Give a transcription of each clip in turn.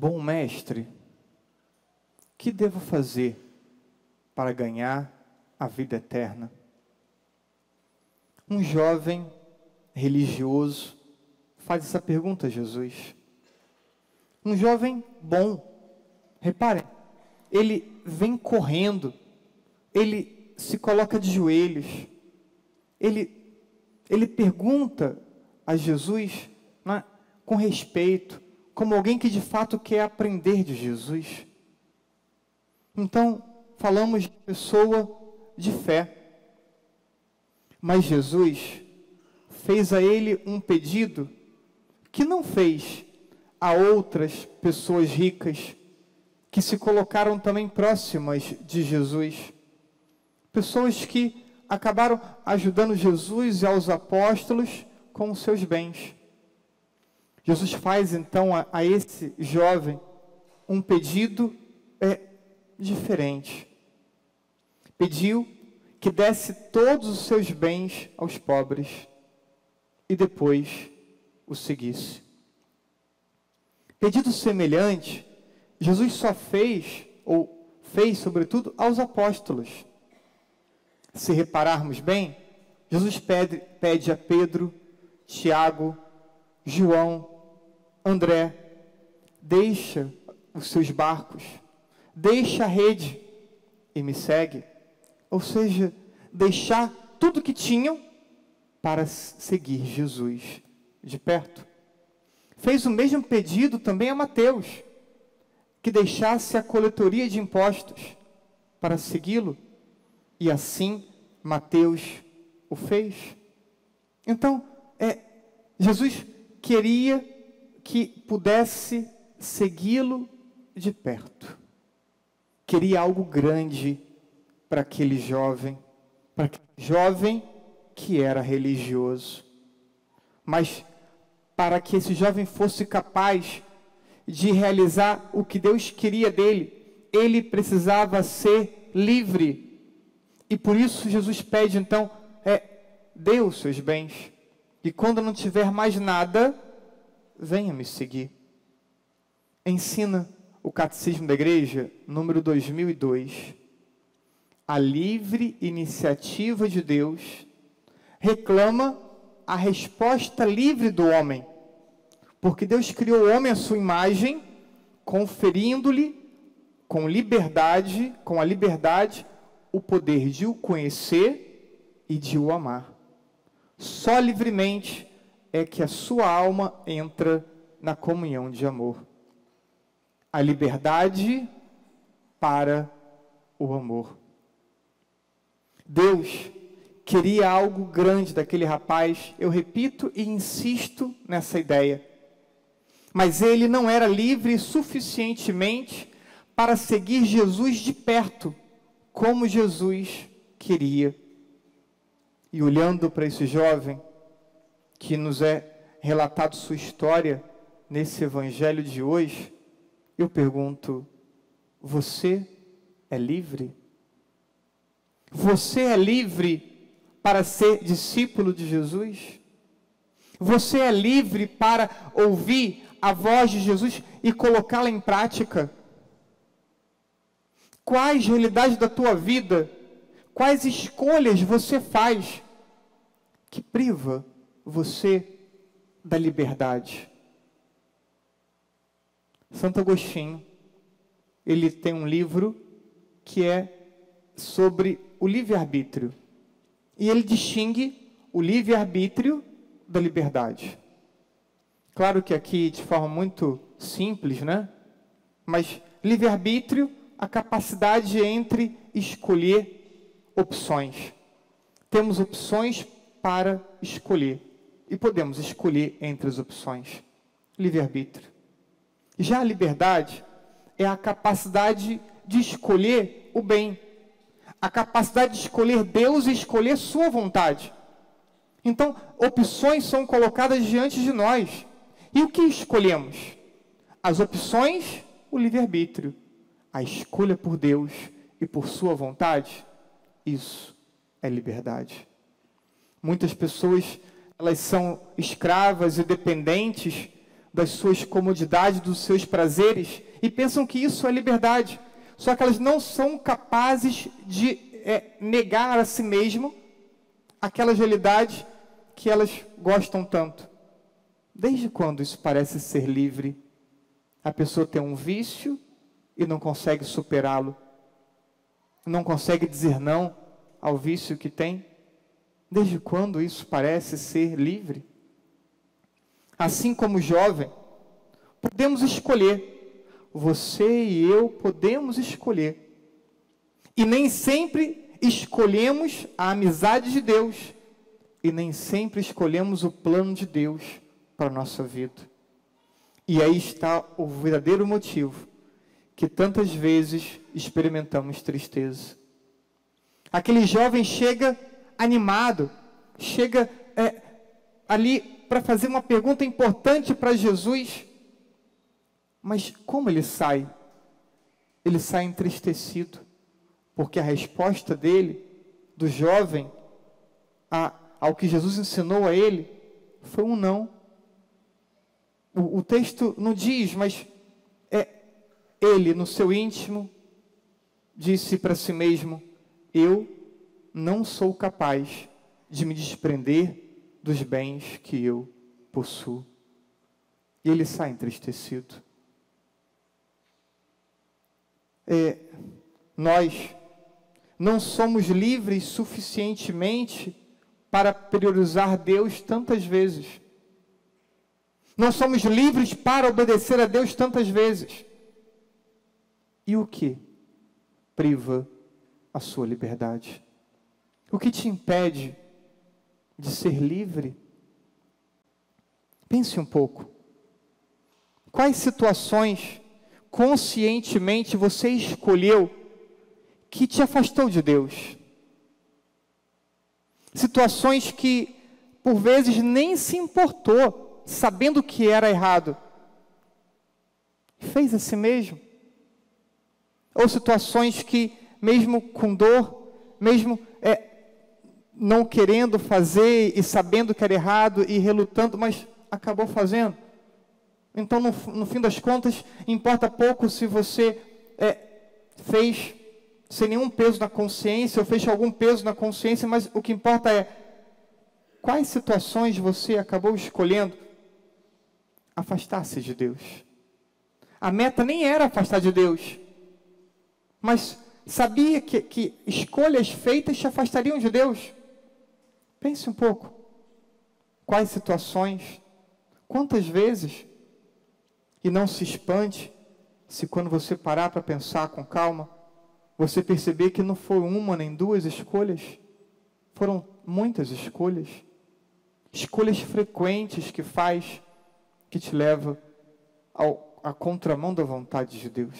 Bom mestre, que devo fazer para ganhar a vida eterna? Um jovem religioso faz essa pergunta a Jesus. Um jovem bom, reparem, ele vem correndo, ele se coloca de joelhos, ele pergunta a Jesus, né, com respeito, como alguém que de fato quer aprender de Jesus. Então, falamos de pessoa de fé. Mas Jesus fez a ele um pedido que não fez a outras pessoas ricas que se colocaram também próximas de Jesus. Pessoas que acabaram ajudando Jesus e aos apóstolos com os seus bens. Jesus faz então a esse jovem um pedido diferente. Pediu que desse todos os seus bens aos pobres e depois o seguisse. Pedido semelhante, Jesus só fez, ou fez sobretudo, aos apóstolos. Se repararmos bem, Jesus pede a Pedro, Tiago, João, André, deixa os seus barcos, deixa a rede e me segue. Ou seja, deixar tudo que tinham para seguir Jesus de perto. Fez o mesmo pedido também a Mateus, que deixasse a coletoria de impostos para segui-lo. E assim Mateus o fez. Então, Jesus queria que pudesse segui-lo de perto. Queria algo grande para aquele jovem que era religioso. Mas para que esse jovem fosse capaz de realizar o que Deus queria dele, ele precisava ser livre. E por isso Jesus pede então, dê os seus bens. E quando não tiver mais nada, venha me seguir. Ensina o Catecismo da Igreja, número 2002. A livre iniciativa de Deus reclama a resposta livre do homem, porque Deus criou o homem à sua imagem, conferindo-lhe com a liberdade, o poder de o conhecer e de o amar. Só livremente é que a sua alma entra na comunhão de amor. A liberdade para o amor. Deus queria algo grande daquele rapaz, eu repito e insisto nessa ideia. Mas ele não era livre suficientemente para seguir Jesus de perto, como Jesus queria. E olhando para esse jovem, que nos é relatado sua história nesse evangelho de hoje, eu pergunto, você é livre? Você é livre para ser discípulo de Jesus? Você é livre para ouvir a voz de Jesus e colocá-la em prática? Quais realidades da tua vida, quais escolhas você faz que priva você da liberdade? Santo Agostinho, ele tem um livro que é sobre o livre-arbítrio. E ele distingue o livre-arbítrio da liberdade. Claro que aqui de forma muito simples, né? Mas livre-arbítrio, a capacidade entre escolher opções. Temos opções para escolher. E podemos escolher entre as opções. Livre-arbítrio. Já a liberdade é a capacidade de escolher o bem. A capacidade de escolher Deus e escolher sua vontade. Então, opções são colocadas diante de nós. E o que escolhemos? As opções, o livre-arbítrio. A escolha por Deus e por sua vontade, isso é liberdade. Muitas pessoas, elas são escravas e dependentes das suas comodidades, dos seus prazeres, e pensam que isso é liberdade. Só que elas não são capazes de negar a si mesmo aquelas realidades que elas gostam tanto. Desde quando isso parece ser livre? A pessoa tem um vício e não consegue superá-lo. Não consegue dizer não ao vício que tem. Desde quando isso parece ser livre? Assim como jovem, podemos escolher. Você e eu podemos escolher. E nem sempre escolhemos a amizade de Deus. E nem sempre escolhemos o plano de Deus para a nossa vida. E aí está o verdadeiro motivo que tantas vezes experimentamos tristeza. Aquele jovem chega animado, chega ali para fazer uma pergunta importante para Jesus, mas como ele sai? Ele sai entristecido, porque a resposta dele, do jovem, ao que Jesus ensinou a ele, foi um não. O texto não diz, mas ele, no seu íntimo, disse para si mesmo: eu não sou capaz de me desprender dos bens que eu possuo. E ele sai entristecido. Nós não somos livres suficientemente para priorizar Deus tantas vezes. Não somos livres para obedecer a Deus tantas vezes. E o que priva a sua liberdade? O que te impede de ser livre? Pense um pouco. Quais situações conscientemente você escolheu que te afastou de Deus? Situações que por vezes nem se importou, sabendo que era errado, fez a si mesmo. Ou situações que, mesmo com dor, mesmo não querendo fazer e sabendo que era errado e relutando, mas acabou fazendo. Então, no fim das contas, importa pouco se você fez sem nenhum peso na consciência ou fez algum peso na consciência, mas o que importa é quais situações você acabou escolhendo afastar-se de Deus. A meta nem era afastar de Deus, mas sabia que escolhas feitas te afastariam de Deus. Pense um pouco. Quais situações, quantas vezes, e não se espante se quando você parar para pensar com calma, você perceber que não foi uma nem duas escolhas, foram muitas escolhas. Escolhas frequentes que te leva à contramão da vontade de Deus.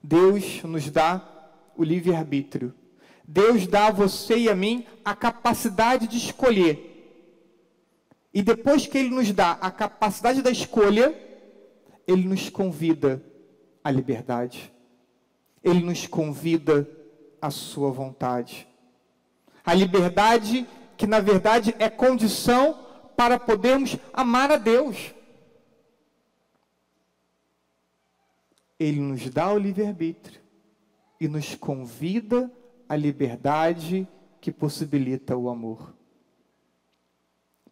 Deus nos dá o livre-arbítrio. Deus dá a você e a mim a capacidade de escolher. E depois que Ele nos dá a capacidade da escolha, Ele nos convida à liberdade. Ele nos convida à sua vontade. A liberdade que, na verdade, é condição para podermos amar a Deus. Ele nos dá o livre-arbítrio e nos convida à liberdade que possibilita o amor.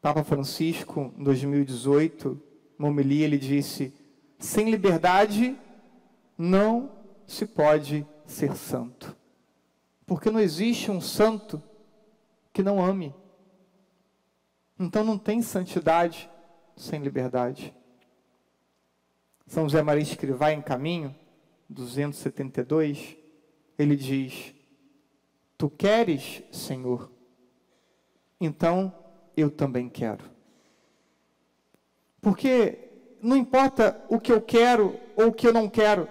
Papa Francisco, em 2018, na homilia, ele disse: sem liberdade não se pode ser santo. Porque não existe um santo que não ame. Então não tem santidade sem liberdade. São José Maria Escrivá, em Caminho, 272, ele diz: tu queres, Senhor? Então eu também quero. Porque não importa o que eu quero ou o que eu não quero,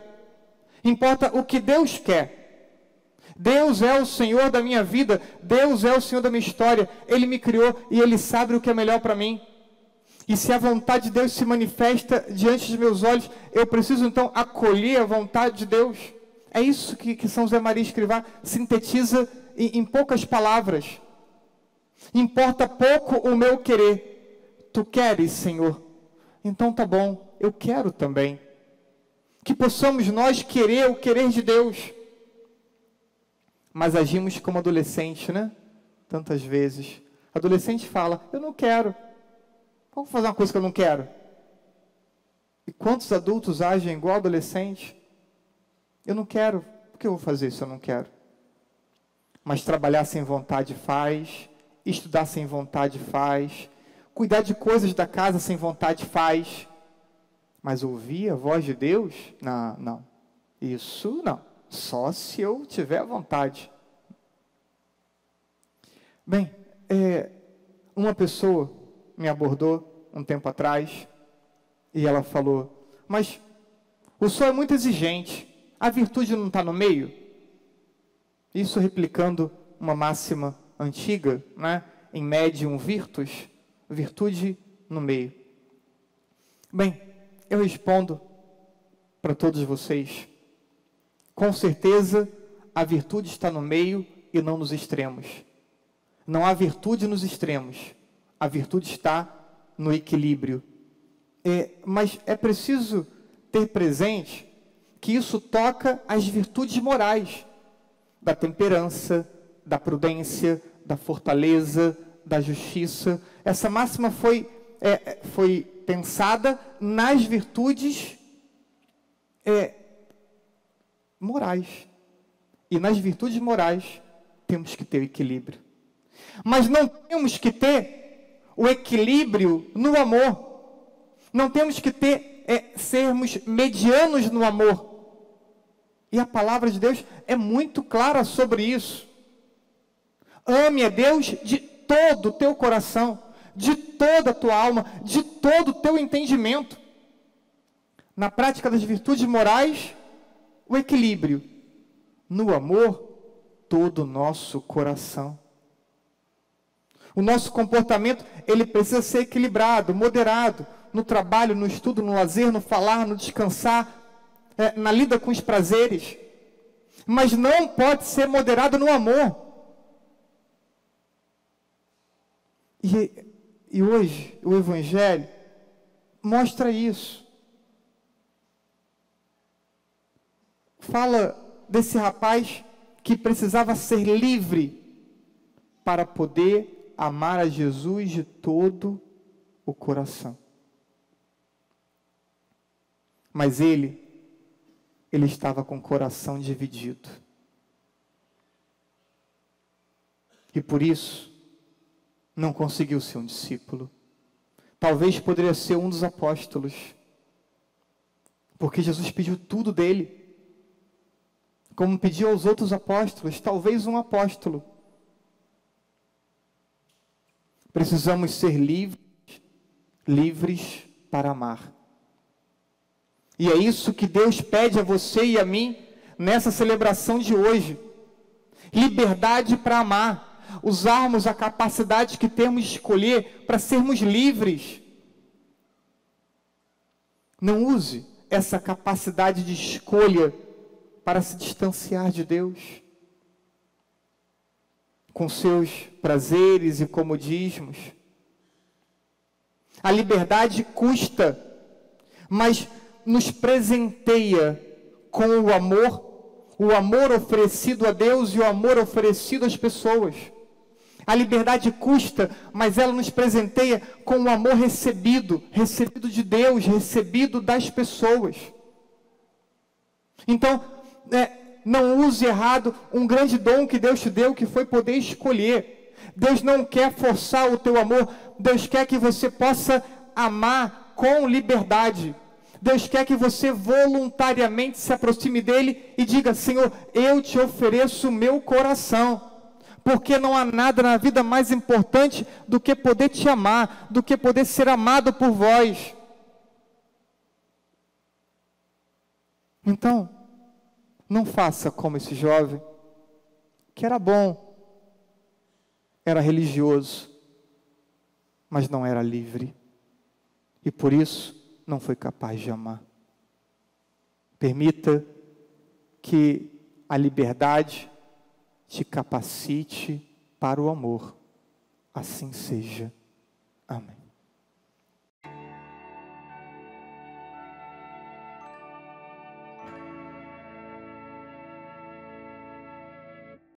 importa o que Deus quer. Deus é o Senhor da minha vida, Deus é o Senhor da minha história, Ele me criou e Ele sabe o que é melhor para mim. E se a vontade de Deus se manifesta diante dos meus olhos, eu preciso então acolher a vontade de Deus. É isso que São José Maria Escrivá sintetiza em poucas palavras. Importa pouco o meu querer. Tu queres, Senhor? Então tá bom, eu quero também. Que possamos nós querer o querer de Deus. Mas agimos como adolescente, né? Tantas vezes. Adolescente fala, eu não quero. Vamos fazer uma coisa que eu não quero. E quantos adultos agem igual adolescente? Eu não quero. Por que eu vou fazer se eu não quero? Mas trabalhar sem vontade faz. Estudar sem vontade faz. Cuidar de coisas da casa sem vontade faz. Mas ouvir a voz de Deus? Não, não. Isso não. Só se eu tiver vontade. Bem, uma pessoa me abordou um tempo atrás e ela falou, mas o senhor é muito exigente, a virtude não está no meio? Isso replicando uma máxima antiga, né? Em medium virtus, virtude no meio. Bem, eu respondo para todos vocês, com certeza a virtude está no meio e não nos extremos. Não há virtude nos extremos, a virtude está no equilíbrio. Mas é preciso ter presente que isso toca as virtudes morais, da temperança, da prudência, da fortaleza, da justiça. Essa máxima foi pensada nas virtudes morais. E nas virtudes morais temos que ter equilíbrio. Mas não temos que ter o equilíbrio no amor. Não temos que sermos medianos no amor. E a palavra de Deus é muito clara sobre isso. Ame a Deus de todo o teu coração, de toda a tua alma, de todo o teu entendimento. Na prática das virtudes morais, o equilíbrio. No amor, todo o nosso coração. O nosso comportamento, ele precisa ser equilibrado, moderado, no trabalho, no estudo, no lazer, no falar, no descansar, na lida com os prazeres. Mas não pode ser moderado no amor. E hoje, o Evangelho mostra isso. Fala desse rapaz que precisava ser livre para poder amar a Jesus de todo o coração. Mas ele estava com o coração dividido. E por isso, não conseguiu ser um discípulo. Talvez poderia ser um dos apóstolos. Porque Jesus pediu tudo dele. Como pediu aos outros apóstolos, talvez um apóstolo. Precisamos ser livres para amar. E é isso que Deus pede a você e a mim nessa celebração de hoje. Liberdade para amar. Usarmos a capacidade que temos de escolher para sermos livres. Não use essa capacidade de escolha para se distanciar de Deus. Com seus prazeres e comodismos. A liberdade custa, mas nos presenteia com o amor oferecido a Deus e o amor oferecido às pessoas. A liberdade custa, mas ela nos presenteia com o amor recebido de Deus, recebido das pessoas. Então, não use errado um grande dom que Deus te deu, que foi poder escolher. Deus não quer forçar o teu amor, Deus quer que você possa amar com liberdade. Deus quer que você voluntariamente se aproxime dele e diga: Senhor, eu te ofereço o meu coração. Porque não há nada na vida mais importante do que poder te amar, do que poder ser amado por vós. Então, não faça como esse jovem, que era bom, era religioso, mas não era livre. E por isso, não foi capaz de amar. Permita que a liberdade te capacite para o amor. Assim seja. Amém.